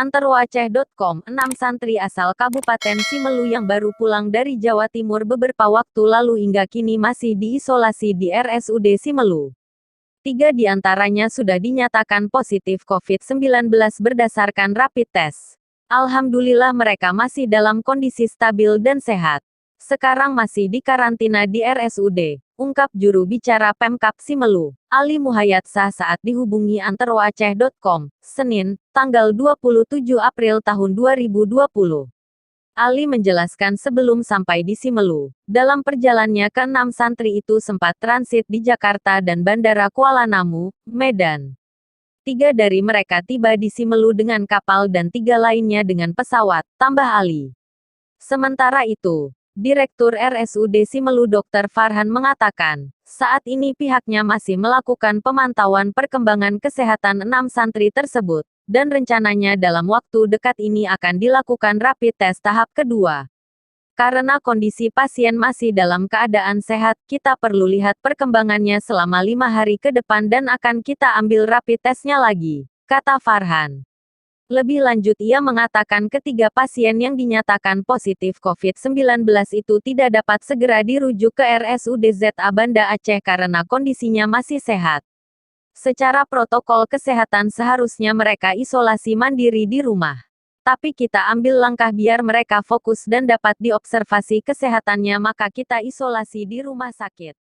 Antarwaaceh.com, 6 santri asal Kabupaten Simelu yang baru pulang dari Jawa Timur beberapa waktu lalu hingga kini masih diisolasi di RSUD Simelu. 3 di antaranya sudah dinyatakan positif COVID-19 berdasarkan rapid test. Alhamdulillah mereka masih dalam kondisi stabil dan sehat. Sekarang masih dikarantina di RSUD, ungkap juru bicara Pemkab Simelu, Ali Muhayyatsah saat dihubungi Antarwaaceh.com, Senin, tanggal 27 April tahun 2020. Ali menjelaskan sebelum sampai di Simelu, dalam perjalanannya ke-6 santri itu sempat transit di Jakarta dan Bandara Kuala Namu, Medan. 3 dari mereka tiba di Simelu dengan kapal dan 3 lainnya dengan pesawat, tambah Ali. Sementara itu, Direktur RSUD Simelu Dr. Farhan mengatakan, saat ini pihaknya masih melakukan pemantauan perkembangan kesehatan 6 santri tersebut, dan rencananya dalam waktu dekat ini akan dilakukan rapid test tahap kedua. Karena kondisi pasien masih dalam keadaan sehat, kita perlu lihat perkembangannya selama 5 hari ke depan dan akan kita ambil rapid testnya lagi, kata Farhan. Lebih lanjut ia mengatakan ketiga pasien yang dinyatakan positif COVID-19 itu tidak dapat segera dirujuk ke RSUD ZA Banda Aceh karena kondisinya masih sehat. Secara protokol kesehatan seharusnya mereka isolasi mandiri di rumah. Tapi kita ambil langkah biar mereka fokus dan dapat diobservasi kesehatannya maka kita isolasi di rumah sakit.